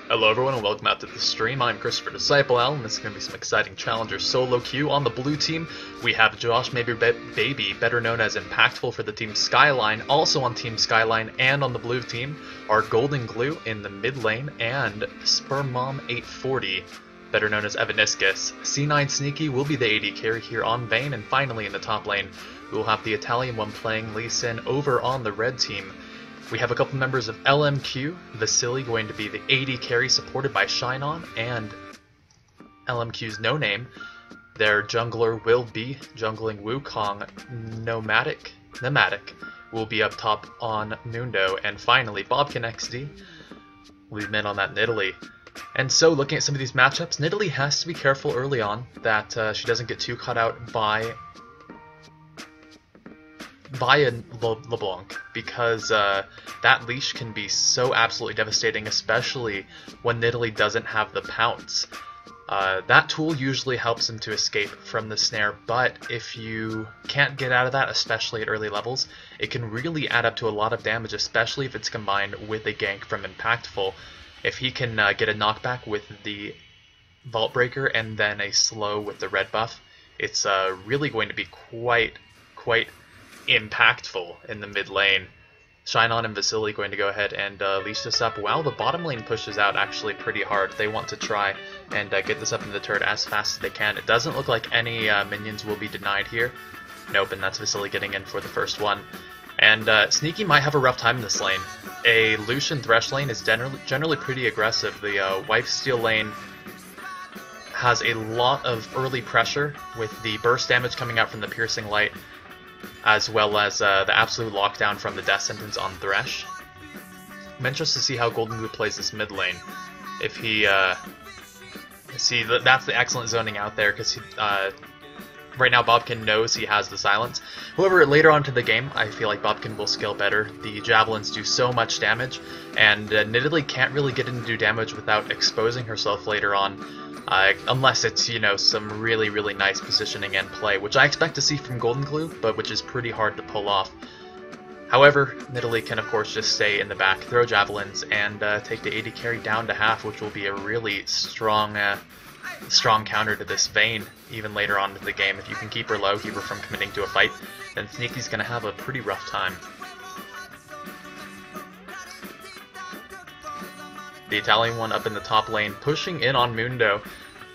Hello everyone and welcome out to the stream. I'm Christopher Disciple Al, and this is going to be some exciting Challenger solo queue. On the blue team, we have Josh Baby, better known as Impactful for the team Skyline. Also on team Skyline and on the blue team are Golden Glue in the mid lane and Sperm Mom 840, better known as Evaniscus. C9 Sneaky will be the AD carry here on Vayne, and finally in the top lane, we will have the Italian one playing Lee Sin over on the red team. We have a couple members of LMQ, Vasily going to be the AD carry supported by Shinon, and LMQ's No Name. Their jungler will be jungling Wukong. Nomadic will be up top on Mundo, and finally Bobkin XD will be mid on that Nidalee. And so looking at some of these matchups, Nidalee has to be careful early on that she doesn't get too caught out by a LeBlanc, because that leash can be so absolutely devastating, especially when Nidalee doesn't have the pounce. That tool usually helps him to escape from the snare, but if you can't get out of that, especially at early levels, it can really add up to a lot of damage, especially if it's combined with a gank from Impactful. If he can get a knockback with the Vault Breaker and then a slow with the red buff, it's really going to be quite impactful in the mid lane. Shinon and Vasily going to go ahead and leash this up while the bottom lane pushes out actually pretty hard. They want to try and get this up into the turret as fast as they can. It doesn't look like any minions will be denied here. Nope, and that's Vasily getting in for the first one. And Sneaky might have a rough time in this lane. A Lucian Thresh lane is generally pretty aggressive. The Wife Steel lane has a lot of early pressure with the burst damage coming out from the Piercing Light, as well as the absolute lockdown from the Death Sentence on Thresh. I'm interested to see how Golden Glue plays this mid lane. If he... see, that's the excellent zoning out there, because right now Bobkin knows he has the silence. However, later on to the game, I feel like Bobkin will scale better. The Javelins do so much damage, and Nidalee can't really get in to do damage without exposing herself later on. Unless it's, you know, some really nice positioning and play, which I expect to see from Golden Glue, but which is pretty hard to pull off. However, Nidalee can of course just stay in the back, throw javelins, and take the AD carry down to half, which will be a really strong counter to this Vayne, even later on in the game. If you can keep her low, keep her from committing to a fight, then Sneaky's going to have a pretty rough time. The Italian one up in the top lane, pushing in on Mundo.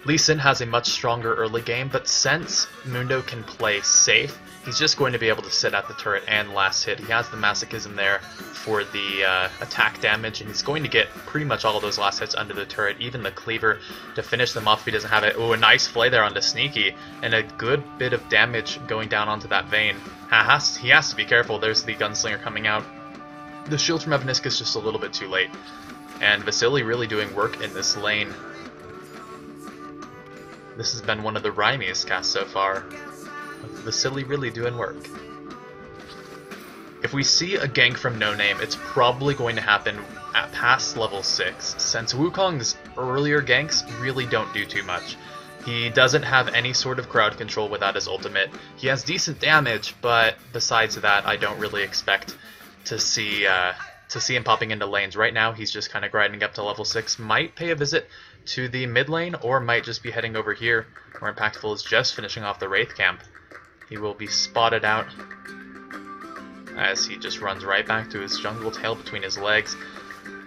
Lee Sin has a much stronger early game, but since Mundo can play safe, he's just going to be able to sit at the turret and last hit. He has the Masochism there for the attack damage, and he's going to get pretty much all of those last hits under the turret, even the Cleaver to finish them off if he doesn't have it. Ooh, a nice play there onto Sneaky, and a good bit of damage going down onto that Vayne. He has to be careful. There's the Gunslinger coming out. The shield from Evaniscus just a little bit too late. And Vasily really doing work in this lane. This has been one of the rhymiest casts so far. Vasily really doing work. If we see a gank from No Name, it's probably going to happen at past level 6, since Wukong's earlier ganks really don't do too much. He doesn't have any sort of crowd control without his ultimate. He has decent damage, but besides that, I don't really expect to see him popping into lanes. Right now, he's just kind of grinding up to level 6. Might pay a visit to the mid lane, or might just be heading over here, where Impactful is just finishing off the Wraith camp. He will be spotted out as he just runs right back to his jungle, tail between his legs.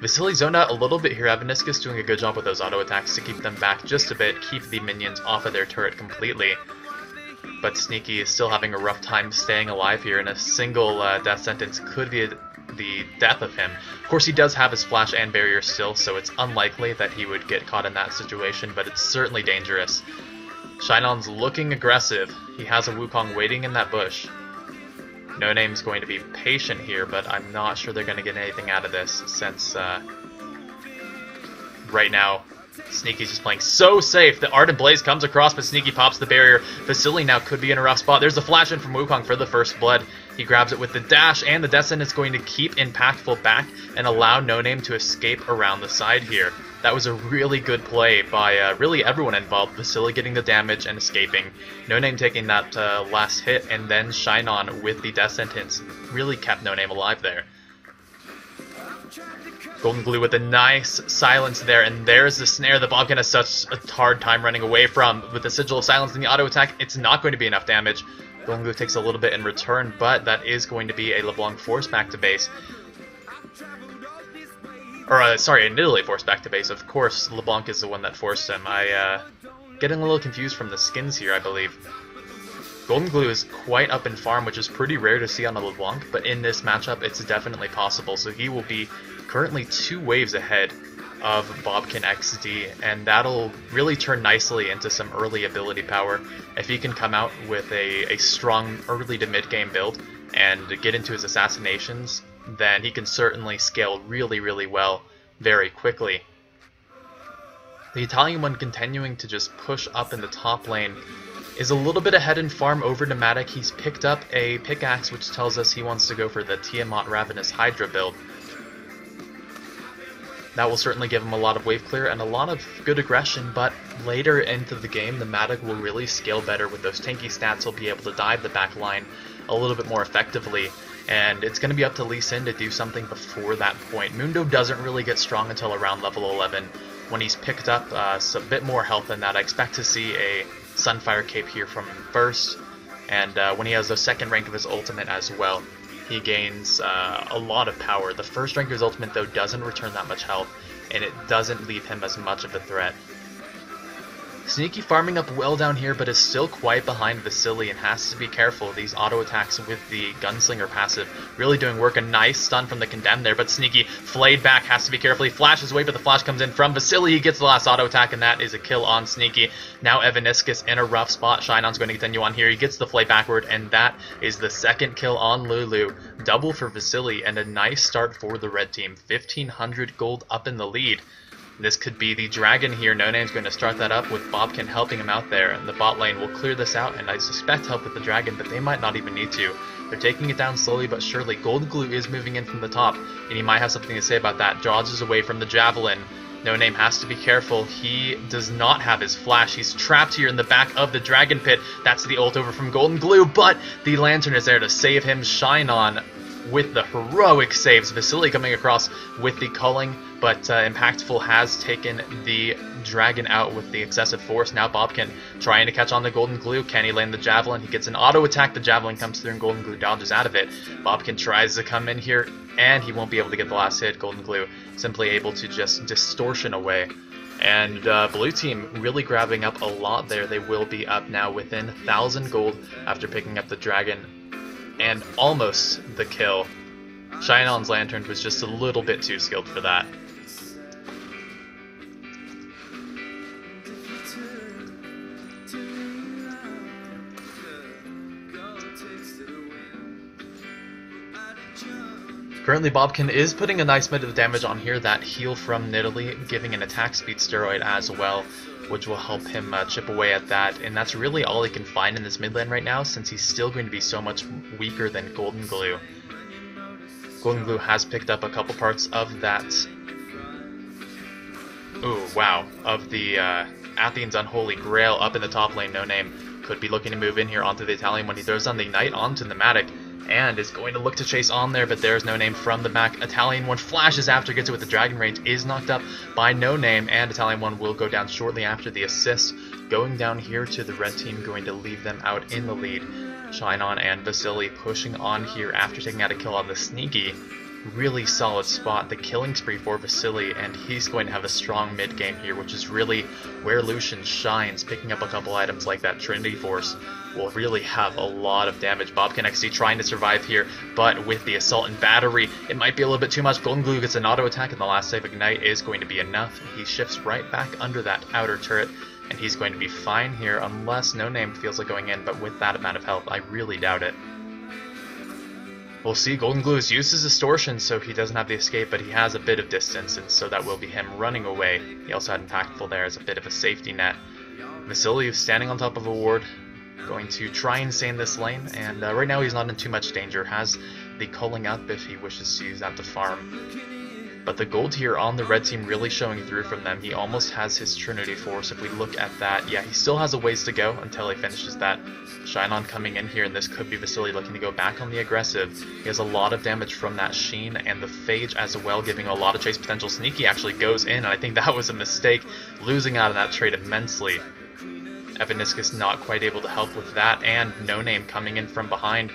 Vasily zoned out a little bit here. Evaniscus doing a good job with those auto attacks to keep them back just a bit, keep the minions off of their turret completely. But Sneaky is still having a rough time staying alive here, and a single Death Sentence could be the death of him. Of course, he does have his flash and barrier still, so it's unlikely that he would get caught in that situation, but it's certainly dangerous. Shinon's looking aggressive. He has a Wukong waiting in that bush. No Name's going to be patient here, but I'm not sure they're going to get anything out of this, since right now Sneaky's just playing so safe. The Ardent Blaze comes across, but Sneaky pops the barrier. Vasily now could be in a rough spot. There's a flash in from Wukong for the first blood. He grabs it with the dash, and the Death Sentence is going to keep Impactful back and allow No Name to escape around the side here. That was a really good play by really everyone involved. Vasily getting the damage and escaping. No Name taking that last hit, and then Shinon with the Death Sentence really kept No Name alive there. Golden Glue with a nice silence there, and there's the snare that Bobkin has such a hard time running away from. With the Sigil of Silence and the auto attack, it's not going to be enough damage. Golden Glue takes a little bit in return, but that is going to be a LeBlanc force back to base. Or, sorry, a Nidalee force back to base. Of course, LeBlanc is the one that forced him. Getting a little confused from the skins here, I believe. Golden Glue is quite up in farm, which is pretty rare to see on a LeBlanc, but in this matchup, it's definitely possible. So he will be currently 2 waves ahead of Bobkin XD, and that'll really turn nicely into some early ability power. If he can come out with a strong early to mid game build and get into his assassinations, then he can certainly scale really, really well very quickly. The Italian one continuing to just push up in the top lane is a little bit ahead in farm over Nomadic. He's picked up a pickaxe, which tells us he wants to go for the Tiamat Ravenous Hydra build. That will certainly give him a lot of wave clear and a lot of good aggression, but later into the game, Nomadic will really scale better with those tanky stats. He'll be able to dive the back line a little bit more effectively, and it's going to be up to Lee Sin to do something before that point. Mundo doesn't really get strong until around level 11, when he's picked up a bit more health than that. I expect to see a Sunfire Cape here from him first, and when he has the second rank of his ultimate as well, he gains a lot of power. The first rank of his ultimate, though, doesn't return that much health, and it doesn't leave him as much of a threat. Sneaky farming up well down here, but is still quite behind Vasily and has to be careful. These auto attacks with the Gunslinger passive really doing work. A nice stun from the Condemned there, but Sneaky flayed back, has to be careful. He flashes away, but the flash comes in from Vasily. He gets the last auto attack, and that is a kill on Sneaky. Now Evaniscus in a rough spot. Shinon's going to continue on here. He gets the flay backward, and that is the second kill on Lulu. Double for Vasily, and a nice start for the red team. 1,500 gold up in the lead. This could be the dragon here. No Name's going to start that up with Bobkin helping him out there. And the bot lane will clear this out, and I suspect help with the dragon, but they might not even need to. They're taking it down slowly but surely. Golden Glue is moving in from the top, and he might have something to say about that. Dodges away from the javelin. No Name has to be careful. He does not have his flash. He's trapped here in the back of the dragon pit. That's the ult over from Golden Glue, but the lantern is there to save him. Shinon with the heroic saves. Vasily coming across with the culling, but Impactful has taken the dragon out with the excessive force. Now Bobkin trying to catch on the Golden Glue. Can he land the javelin? He gets an auto attack. The javelin comes through and Golden Glue dodges out of it. Bobkin tries to come in here, and he won't be able to get the last hit. Golden Glue simply able to just distortion away. And blue team really grabbing up a lot there. They will be up now within 1,000 gold after picking up the dragon and almost the kill. Shinon's lantern was just a little bit too skilled for that. Currently, Bobkin is putting a nice bit of damage on here. That heal from Nidalee, giving an attack speed steroid as well, which will help him chip away at that. And that's really all he can find in this mid lane right now, since he's still going to be so much weaker than Golden Glue. Golden Glue has picked up a couple parts of that. Ooh, wow. Of the Athene's Unholy Grail up in the top lane. No Name could be looking to move in here onto the Italian when he throws down the Ignite onto Nomadic, and is going to look to chase on there, but there's No Name from the back. Italian one flashes after, gets it with the dragon range, is knocked up by No Name, and Italian one will go down shortly after the assist. Going down here to the red team, going to leave them out in the lead. Shinon and Vasily pushing on here after taking out a kill on the Sneaky. Really solid spot, the killing spree for Vasily, and he's going to have a strong mid game here, which is really where Lucian shines. Picking up a couple items like that Trinity Force will really have a lot of damage. Bobkin XD trying to survive here, but with the Assault and Battery, it might be a little bit too much. Golden Glue gets an auto attack, and the last save Ignite is going to be enough. He shifts right back under that outer turret, and he's going to be fine here, unless No Name feels like going in, but with that amount of health, I really doubt it. We'll see. Golden Glue has used his distortion, so he doesn't have the escape, but he has a bit of distance, and so that will be him running away. He also had Impactful there as a bit of a safety net. Vasily is standing on top of a ward, going to try and save this lane, and right now he's not in too much danger. Has the culling up if he wishes to use that to farm. But the gold here on the red team really showing through from them. He almost has his Trinity Force. If we look at that, yeah, he still has a ways to go until he finishes that. Shine On coming in here, and this could be Vasily looking to go back on the aggressive. He has a lot of damage from that Sheen and the Phage as well, giving a lot of chase potential. Sneaky actually goes in, and I think that was a mistake, losing out on that trade immensely. Evaniscus not quite able to help with that, and No Name coming in from behind.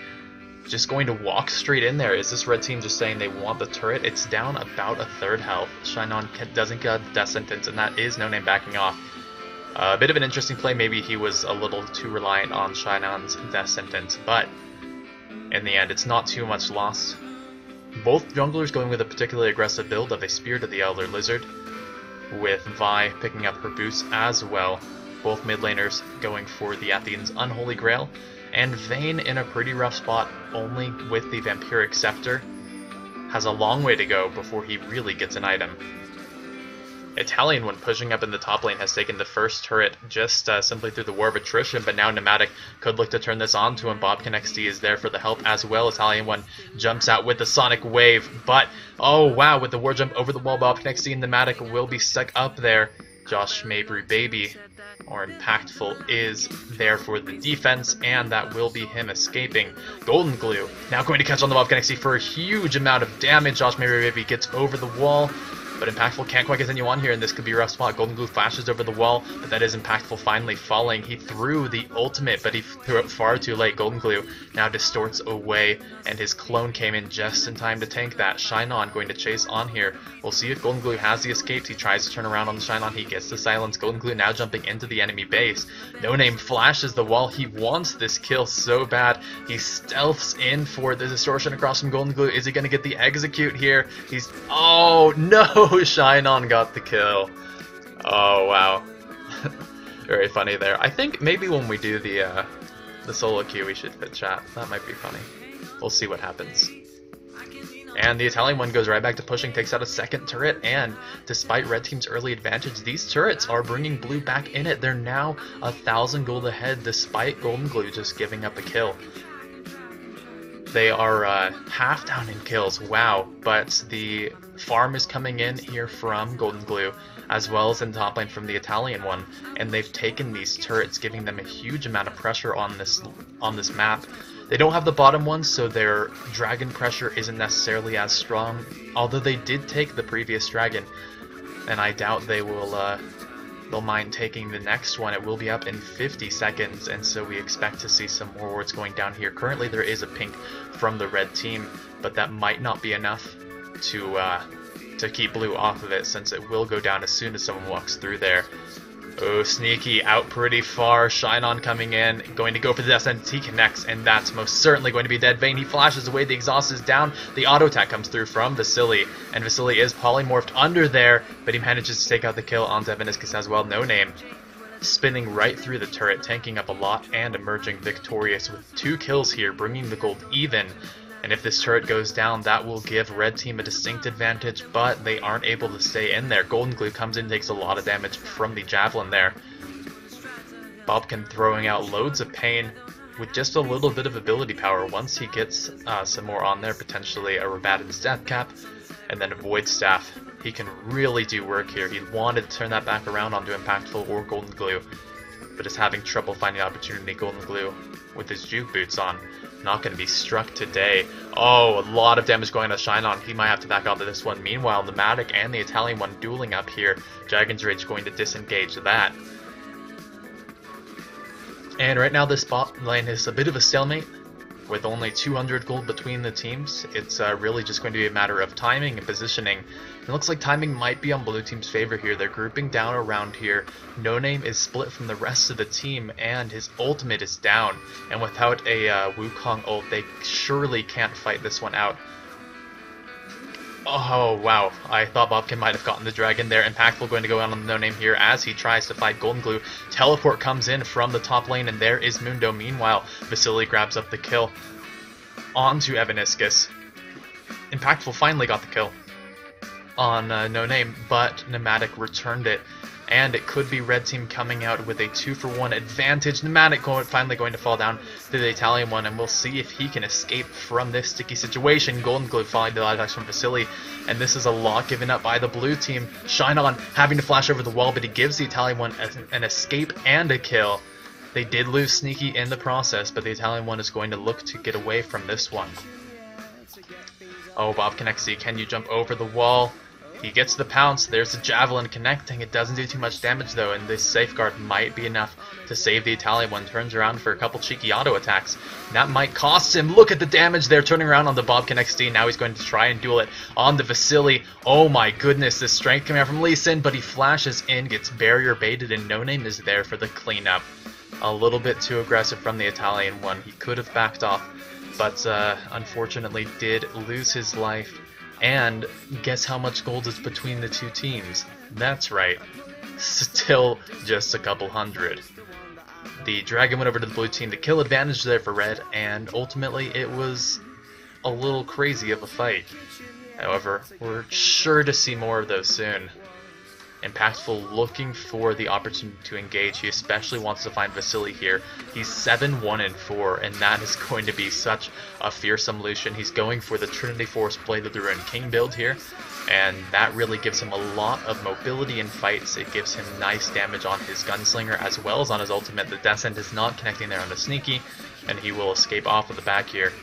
Just going to walk straight in there. Is this red team just saying they want the turret? It's down about a third health. Shine On doesn't get the death sentence, and that is No Name backing off. A bit of an interesting play. Maybe he was a little too reliant on Shine On's death sentence, but in the end, it's not too much loss. Both junglers going with a particularly aggressive build of a Spear to the Elder Lizard, with Vi picking up her boost as well. Both mid laners going for the Athene's Unholy Grail, and Vayne in a pretty rough spot, only with the Vampiric Scepter. Has a long way to go before he really gets an item. Italian, when pushing up in the top lane, has taken the first turret just simply through the War of Attrition, but now Pneumatic could look to turn this on to him. Bobkin XD is there for the help as well. Italian one jumps out with the Sonic Wave, but oh wow, with the War Jump over the wall, Bobkin XD and Pneumatic will be stuck up there. Josh Mabry Baby, or Impactful, is there for the defense, and that will be him escaping. Golden Glue now going to catch on the Bobkin XD for a huge amount of damage. Josh Mabry Baby gets over the wall, but Impactful can't quite continue on here, and this could be a rough spot. Golden Glue flashes over the wall, but that is Impactful finally falling. He threw the ultimate, but he threw it far too late. Golden Glue now distorts away, and his clone came in just in time to tank that. Shine On going to chase on here. We'll see if Golden Glue has the escapes. He tries to turn around on the Shine On. He gets the silence. Golden Glue now jumping into the enemy base. No Name flashes the wall. He wants this kill so bad. He stealths in for the distortion across from Golden Glue. Is he going to get the execute here? He's... oh no! Shine On got the kill. Oh wow. Very funny there. I think maybe when we do the solo queue we should fit chat. That might be funny. We'll see what happens. And the Italian one goes right back to pushing, takes out a second turret, and despite red team's early advantage, these turrets are bringing blue back in it. They're now 1,000 gold ahead despite Golden Glue just giving up a kill. They are half down in kills, wow, but the farm is coming in here from Golden Glue, as well as in top lane from the Italian one, and they've taken these turrets, giving them a huge amount of pressure on this map. They don't have the bottom one, so their dragon pressure isn't necessarily as strong, although they did take the previous dragon, and I doubt they will they'll mind taking the next one. It will be up in 50 seconds, and so we expect to see some more wards going down here. Currently there is a pink from the red team, but that might not be enough to keep blue off of it, since it will go down as soon as someone walks through there. Oh, Sneaky out pretty far. Shine On coming in, going to go for the death sentence. He connects, and that's most certainly going to be dead. Vayne, he flashes away, the exhaust is down, the auto attack comes through from Vasily, and Vasily is polymorphed under there, but he manages to take out the kill onto Evaniscus as well. No Name spinning right through the turret, tanking up a lot, and emerging victorious with 2 kills here, bringing the gold even. And if this turret goes down, that will give red team a distinct advantage, but they aren't able to stay in there. Golden Glue comes in, takes a lot of damage from the javelin there. Bobkin throwing out loads of pain with just a little bit of ability power. Once he gets some more on there, potentially a Rabadon's Death Cap, and then a Void Staff, he can really do work here. He wanted to turn that back around onto Impactful or Golden Glue, but is having trouble finding the opportunity. Golden Glue with his juke boots on. Not going to be struck today. Oh, a lot of damage going to Shine On. He might have to back out of this one. Meanwhile, Pneumatic and the Italian one dueling up here. Dragon's Rage going to disengage that. And right now this bot lane is a bit of a stalemate. With only 200 gold between the teams, it's really just going to be a matter of timing and positioning. It looks like timing might be on blue team's favor here. They're grouping down around here. No Name is split from the rest of the team, and his ultimate is down. And without a Wukong ult, they surely can't fight this one out. Oh, wow. I thought Bobkin might have gotten the dragon there. Impactful going to go out on the No Name here as he tries to fight Golden Glue. Teleport comes in from the top lane, and there is Mundo. Meanwhile, Vasily grabs up the kill onto Evaniscus. Impactful finally got the kill on No Name, but Pneumatic returned it. and it could be red team coming out with a 2-for-1 advantage. Pneumatic finally going to fall down to the Italian one, and we'll see if he can escape from this sticky situation. Golden Glue following the attacks from Vasily, and this is a lot given up by the blue team. Shine On having to flash over the wall, but he gives the Italian one an escape and a kill. They did lose Sneaky in the process, but the Italian one is going to look to get away from this one. Oh, Bob connects. Can you jump over the wall? He gets the pounce. There's the javelin connecting. It doesn't do too much damage though, and this safeguard might be enough to save the Italian one. Turns around for a couple cheeky auto attacks. That might cost him. Look at the damage there. Turning around on the Bob connects. Now he's going to try and duel it on the Vasily. Oh my goodness, this strength coming out from Lee Sin, but he flashes in, gets barrier baited, and No Name is there for the cleanup. A little bit too aggressive from the Italian one. He could have backed off, but unfortunately did lose his life. And guess how much gold is between the two teams? That's right, still just a couple hundred. The dragon went over to the blue team. The kill advantage there for red, and ultimately it was a little crazy of a fight. However, we're sure to see more of those soon. Impactful looking for the opportunity to engage. He especially wants to find Vasily here. He's 7-1-4, and that is going to be such a fearsome Lucian. He's going for the Trinity Force Blade of the Ruined King build here, and that really gives him a lot of mobility in fights. It gives him nice damage on his Gunslinger as well as on his ultimate. The Descent is not connecting there on the Sneaky, and he will escape off of the back here.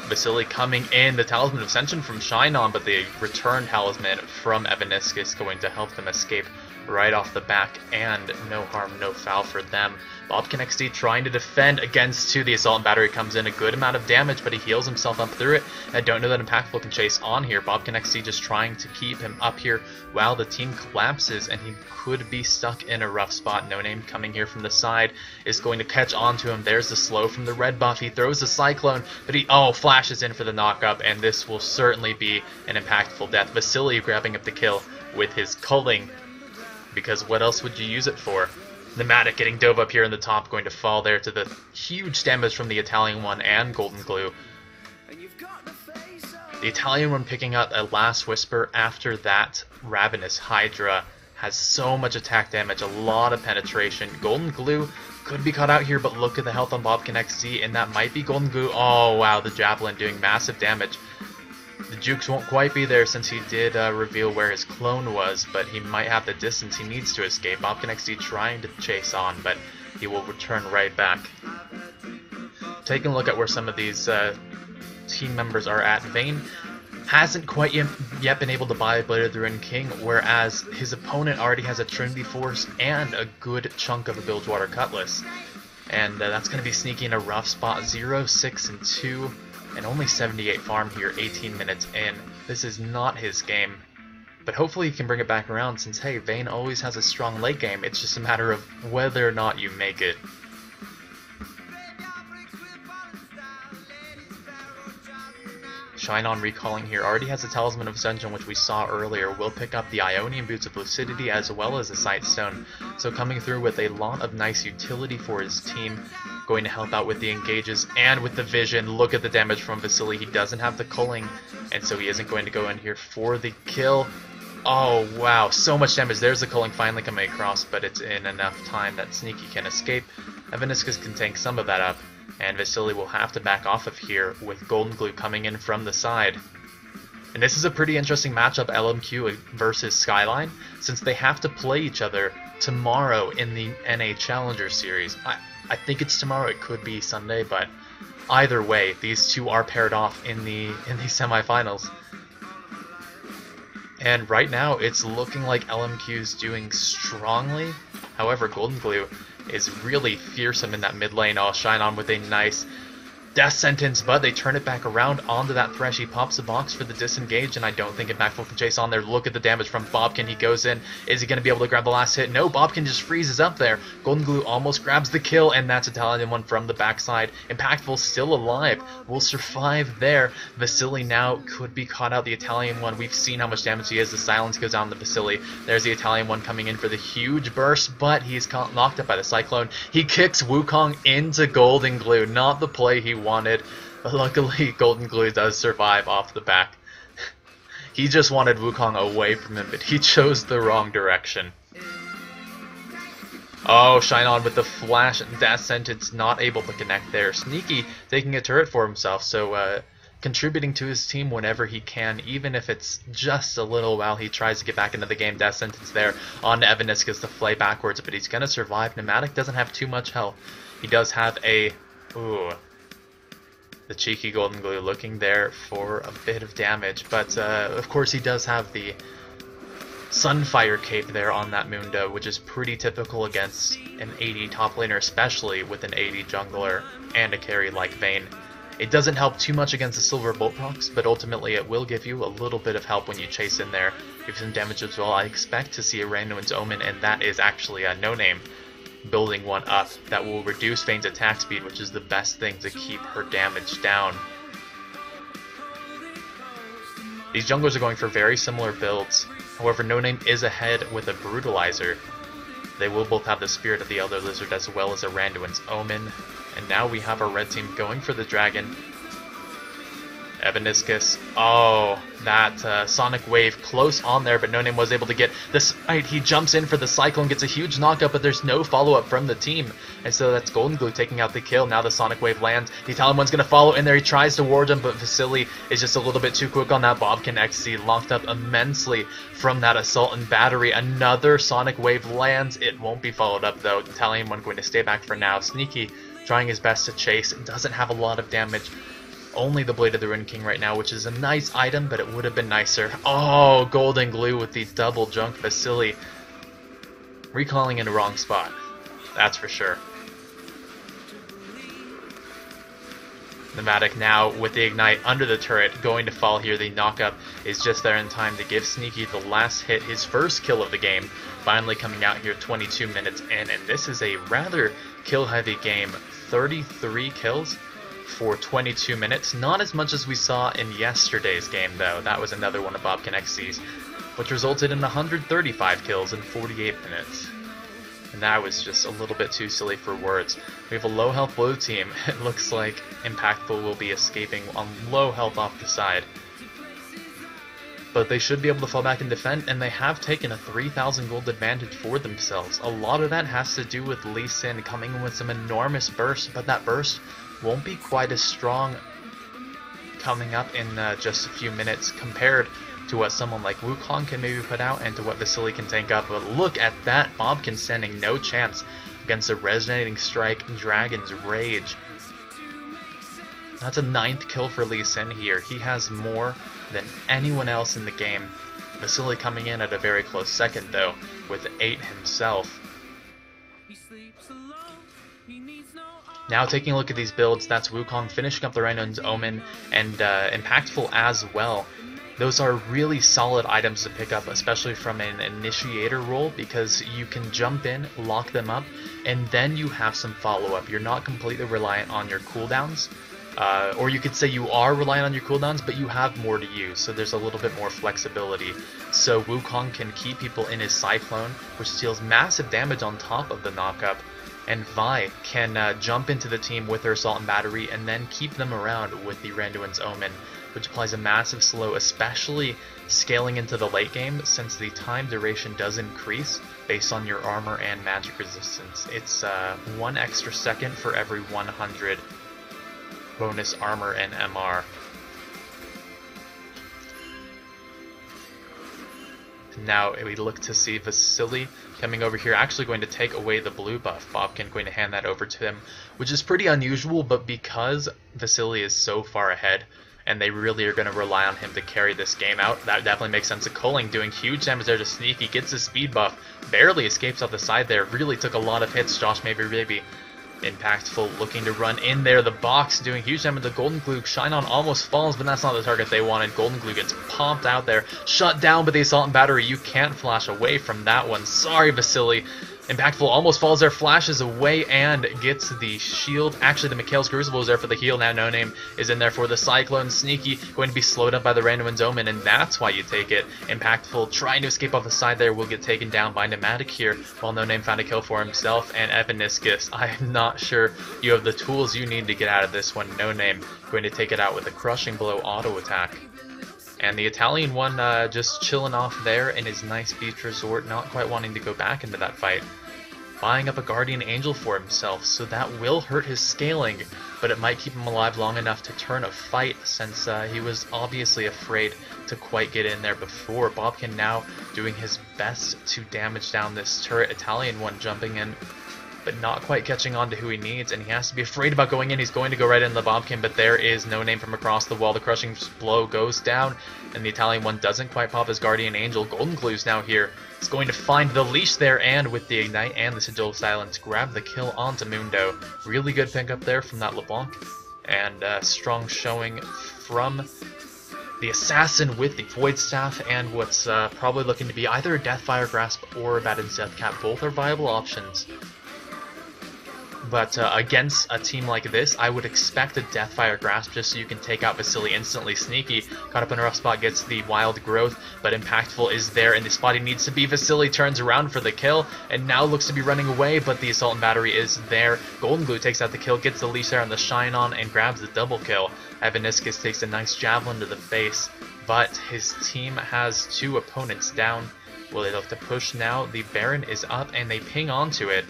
Vasily coming in, the Talisman of Ascension from Shine On, but the return Talisman from Evaniscus is going to help them escape right off the back, and no harm, no foul for them. Bobkin XD trying to defend against two. The Assault and Battery comes in a good amount of damage, but he heals himself up through it. I don't know that Impactful can chase on here. Bobkin XD just trying to keep him up here while the team collapses, and he could be stuck in a rough spot. No Name coming here from the side is going to catch on to him. There's the slow from the red buff. He throws the Cyclone, but he flashes in for the knock-up, and this will certainly be an impactful death. Vasily grabbing up the kill with his culling, because what else would you use it for? Pneumatic getting dove up here in the top, going to fall there to the huge damage from the Italian one and Golden Glue. The Italian one picking up a Last Whisper after that Ravenous Hydra has so much attack damage, a lot of penetration. Golden Glue could be caught out here, but look at the health on Bobkin XZ, and that might be Golden Glue. Oh wow, the Javelin doing massive damage. The jukes won't quite be there since he did reveal where his clone was, but he might have the distance he needs to escape. Bobkin XD trying to chase on, but he will return right back. Taking a look at where some of these team members are at. Vayne hasn't quite yet been able to buy Blade of the Ruined King, whereas his opponent already has a Trinity Force and a good chunk of a Bilgewater Cutlass. And that's going to be Sneaky in a rough spot. 0, 6, and 2. And only 78 farm here, 18 minutes in. This is not his game. But hopefully he can bring it back around since, hey, Vayne always has a strong late game. It's just a matter of whether or not you make it. Shine On recalling here already has a Talisman of Ascension, which we saw earlier. Will pick up the Ionian Boots of Lucidity as well as the Sight Stone. So coming through with a lot of nice utility for his team. Going to help out with the engages and with the vision. Look at the damage from Vasily. He doesn't have the culling, and so he isn't going to go in here for the kill. Oh wow, so much damage. There's the culling finally coming across, but it's in enough time that Sneaky can escape. Evaniscus can tank some of that up, and Vasily will have to back off of here with Golden Glue coming in from the side. And this is a pretty interesting matchup, LMQ versus Skyline, since they have to play each other tomorrow in the NA Challenger Series. I think it's tomorrow, it could be Sunday, but either way, these two are paired off in the semifinals. And right now, it's looking like LMQ's doing strongly. However, Golden Glue is really fearsome in that mid lane. Oh, Shine On with a nice Death Sentence, but they turn it back around onto that Thresh. He pops the box for the disengage, and I don't think Impactful can chase on there. Look at the damage from Bobkin. He goes in. Is he going to be able to grab the last hit? No, Bobkin just freezes up there. Golden Glue almost grabs the kill, and that's Italian one from the backside. Impactful still alive. Will survive there. Vasily now could be caught out. The Italian one, we've seen how much damage he is. The silence goes down to Vasily. There's the Italian one coming in for the huge burst, but he's knocked up by the Cyclone. He kicks Wukong into Golden Glue. Not the play he wanted, but luckily Golden Glue does survive off the back. He just wanted Wukong away from him, but he chose the wrong direction. Oh, Shine On with the flash. Death Sentence not able to connect there. Sneaky taking a turret for himself, so contributing to his team whenever he can, even if it's just a little while he tries to get back into the game. Death Sentence there on Evaniscus to flay backwards, but he's going to survive. Pneumatic doesn't have too much health. He does have a... Ooh. The cheeky Golden Glue looking there for a bit of damage, but of course he does have the Sunfire Cape there on that Mundo, which is pretty typical against an AD top laner, especially with an AD jungler and a carry like Vayne. It doesn't help too much against the Silver Bolt procs, but ultimately it will give you a little bit of help when you chase in there. Give some damage as well. I expect to see a Randuin's Omen, and that is actually a no-name building one up that will reduce Vayne's attack speed, which is the best thing to keep her damage down. These junglers are going for very similar builds. However, No Name is ahead with a Brutalizer. They will both have the Spirit of the Elder Lizard as well as a Randuin's Omen. And now we have our red team going for the Dragon. Evaniscus. Oh, that Sonic Wave close on there, but No Name was able to get this. Right, he jumps in for the Cyclone, gets a huge knockup, but there's no follow-up from the team. And so that's Golden Glue taking out the kill. Now the Sonic Wave lands. The Italian one's going to follow in there. He tries to ward him, but Vasily is just a little bit too quick on that Bobkin XC. Locked up immensely from that Assault and Battery. Another Sonic Wave lands. It won't be followed up, though. The Italian one going to stay back for now. Sneaky trying his best to chase. It doesn't have a lot of damage. Only the Blade of the Ruined King right now, which is a nice item, but it would have been nicer. Oh, Golden Glue with the double junk Vasily. Recalling in the wrong spot. That's for sure. Pneumatic now with the Ignite under the turret, going to fall here. The knockup is just there in time to give Sneaky the last hit, his first kill of the game. Finally coming out here 22 minutes in, and this is a rather kill-heavy game. 33 kills for 22 minutes. Not as much as we saw in yesterday's game, though. That was another one of Bobkin XC's, which resulted in 135 kills in 48 minutes. And that was just a little bit too silly for words. We have a low health blue team. It looks like Impactful will be escaping on low health off the side. But they should be able to fall back and defend, and they have taken a 3,000 gold advantage for themselves. A lot of that has to do with Lee Sin coming in with some enormous bursts, but that burst won't be quite as strong coming up in just a few minutes compared to what someone like Wukong can maybe put out and to what Vasily can tank up. But look at that, Bobkin standing no chance against a Resonating Strike Dragon's Rage. That's a 9th kill for Lee Sin here. He has more than anyone else in the game. Vasily coming in at a very close second though, with 8 himself. Now taking a look at these builds, that's Wukong finishing up the Randuin's Omen and Impactful as well. Those are really solid items to pick up, especially from an initiator role, because you can jump in, lock them up, and then you have some follow-up. You're not completely reliant on your cooldowns. Or you could say you are reliant on your cooldowns, but you have more to use, so there's a little bit more flexibility. So Wukong can keep people in his Cyclone, which deals massive damage on top of the knockup, and Vi can jump into the team with her Assault and Battery and then keep them around with the Randuin's Omen, which applies a massive slow, especially scaling into the late game, since the time duration does increase based on your armor and magic resistance. It's 1 extra second for every 100 bonus armor and MR. Now we look to see Vasily coming over here, actually going to take away the blue buff. Bobkin going to hand that over to him, which is pretty unusual, but because Vasily is so far ahead, and they really are going to rely on him to carry this game out, that definitely makes sense. Culling doing huge damage there to Sneaky, gets his speed buff, barely escapes off the side there, really took a lot of hits. Josh Maybe Impactful looking to run in there. The box doing huge damage to Golden Glue. Shine On almost falls, but that's not the target they wanted. Golden Glue gets pumped out there. Shut down by the Assault and Battery. You can't flash away from that one. Sorry, Vasily. Impactful almost falls there, flashes away, and gets the shield. Actually, the Mikhail's Crucible is there for the heal. Now No Name is in there for the Cyclone. Sneaky going to be slowed up by the Randuin's Omen, and that's why you take it. Impactful trying to escape off the side there will get taken down by Pneumatic here, while No Name found a kill for himself. And Evaniscus, I am not sure you have the tools you need to get out of this one. No Name going to take it out with a Crushing Blow auto attack. And the Italian one just chilling off there in his nice beach resort, not quite wanting to go back into that fight. Buying up a Guardian Angel for himself, so that will hurt his scaling, but it might keep him alive long enough to turn a fight, since he was obviously afraid to quite get in there before. Bobkin now doing his best to damage down this turret. Italian one jumping in, but not quite catching on to who he needs, and he has to be afraid about going in. He's going to go right into the Bobkin, but there is No Name from across the wall. The crushing blow goes down, and the Italian one doesn't quite pop his Guardian Angel. Golden Glue's now here. He's going to find the leash there, and with the Ignite and the Sigil of Silence, grab the kill onto Mundo. Really good pick up there from that LeBlanc, and strong showing from the Assassin with the Void Staff, and what's probably looking to be either a Deathfire Grasp or a Baden's Death Cap. Both are viable options. But against a team like this, I would expect a Deathfire Grasp just so you can take out Vasily instantly. Sneaky, caught up in a rough spot, gets the Wild Growth, but Impactful is there in the spot he needs to be. Vasily turns around for the kill, and now looks to be running away, but the Assault and Battery is there. Golden Glue takes out the kill, gets the leash there on the Shine On, and grabs the double kill. Evaniscus takes a nice Javelin to the face, but his team has two opponents down. Will they look to push now? The Baron is up, and they ping onto it.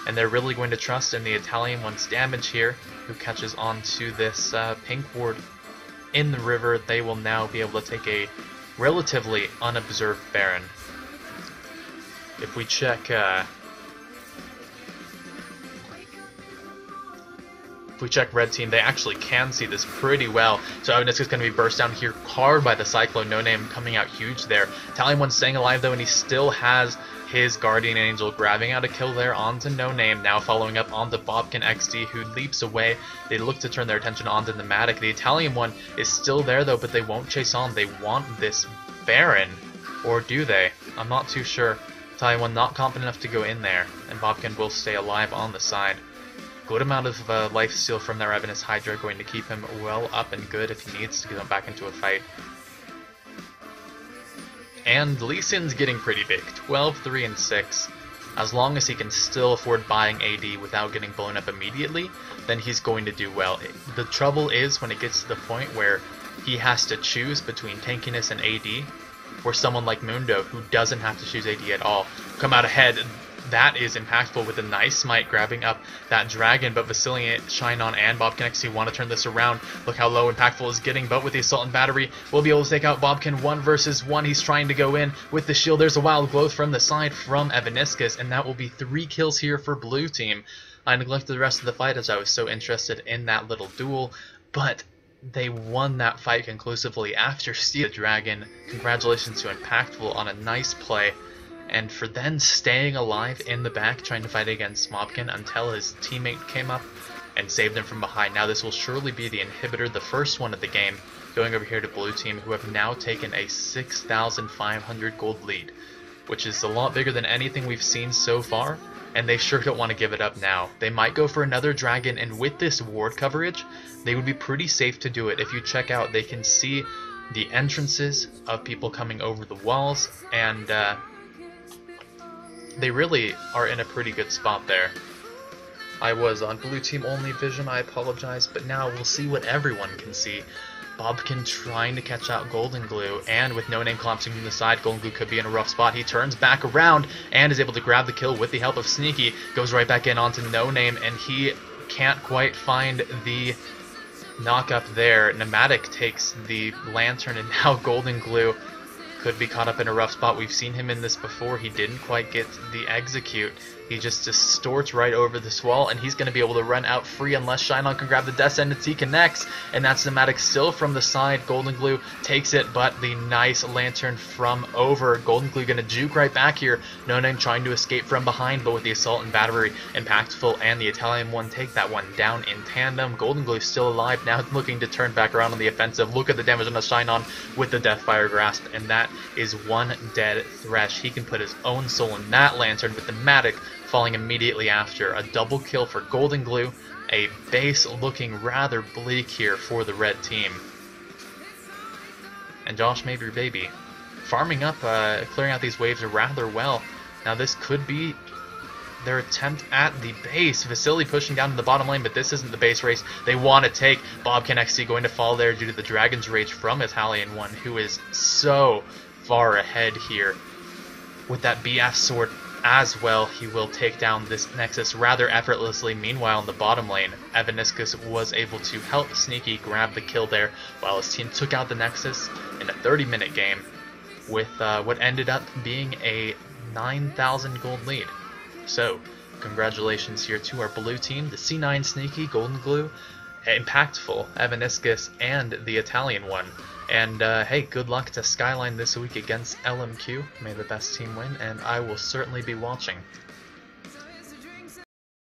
And they're really going to trust in the Italian one's damage here, who catches onto this pink ward in the river. They will now be able to take a relatively unobserved Baron. If we check red team, they actually can see this pretty well. So Evaniscus is going to be burst down here hard by the Cyclone. No Name coming out huge there. Italian one staying alive though, and he still has his Guardian Angel, grabbing out a kill there onto No Name, now following up onto Bobkin XD, who leaps away. They look to turn their attention onto Pneumatic. The Italian one is still there though, but they won't chase on. They want this Baron, or do they? I'm not too sure. Italian one not confident enough to go in there, and Bobkin will stay alive on the side. Good amount of life steal from their Ravenous Hydra, going to keep him well up and good if he needs to get him back into a fight. And Lee Sin's getting pretty big, 12, 3, and 6. As long as he can still afford buying AD without getting blown up immediately, then he's going to do well. The trouble is when it gets to the point where he has to choose between tankiness and AD, or someone like Mundo, who doesn't have to choose AD at all, come out ahead. That is impactful with a nice smite, grabbing up that dragon, but Vasily, Shine On, and Bobkin XD want to turn this around. Look how low Impactful is getting, but with the Assault and Battery, we'll be able to take out Bobkin 1 versus 1. He's trying to go in with the shield. There's a Wild Growth from the side from Evaniscus, and that will be 3 kills here for Blue Team. I neglected the rest of the fight as I was so interested in that little duel, but they won that fight conclusively after Steal the Dragon. Congratulations to Impactful on a nice play. And for then staying alive in the back, trying to fight against Mobkin until his teammate came up and saved him from behind. Now this will surely be the inhibitor, the first one of the game, going over here to Blue Team, who have now taken a 6,500 gold lead, which is a lot bigger than anything we've seen so far, and they sure don't want to give it up now. They might go for another dragon, and with this ward coverage, they would be pretty safe to do it. If you check out, they can see the entrances of people coming over the walls, and they really are in a pretty good spot there. I was on Blue Team only vision, I apologize, but now we'll see what everyone can see. Bobkin trying to catch out Golden Glue, and with No Name collapsing from the side, Golden Glue could be in a rough spot. He turns back around and is able to grab the kill with the help of Sneaky, goes right back in onto No Name, and he can't quite find the knock up there. Pneumatic takes the lantern, and now Golden Glue could be caught up in a rough spot. We've seen him in this before. He didn't quite get the execute. He just distorts right over this wall, and he's going to be able to run out free unless Shine On can grab the Death Sentence. He connects, and that's Pneumatic still from the side. Golden Glue takes it, but the nice lantern from over. Golden Glue going to juke right back here. No Name trying to escape from behind, but with the Assault and Battery, Impactful and the Italian one take that one down in tandem. Golden Glue still alive, now looking to turn back around on the offensive. Look at the damage on the Shine On with the Deathfire Grasp, and that is one dead Thresh. He can put his own soul in that lantern with the Pneumatic falling immediately after. A double kill for Golden Glue. A base looking rather bleak here for the red team. And Josh Mabry Baby farming up, clearing out these waves rather well. Now this could be their attempt at the base. Vasily pushing down to the bottom lane, but this isn't the base race they want to take. Bobcan XC going to fall there due to the Dragon's Rage from Italian One, who is so far ahead here. With that BF sword as well, he will take down this Nexus rather effortlessly. Meanwhile, in the bottom lane, Evaniscus was able to help Sneaky grab the kill there, while his team took out the Nexus in a 30-minute game with what ended up being a 9,000 gold lead. So, congratulations here to our blue team, the C9 Sneaky, Golden Glue, Impactful, Evaniscus, and the Italian One. And hey, good luck to Skyline this week against LMQ. May the best team win, and I will certainly be watching.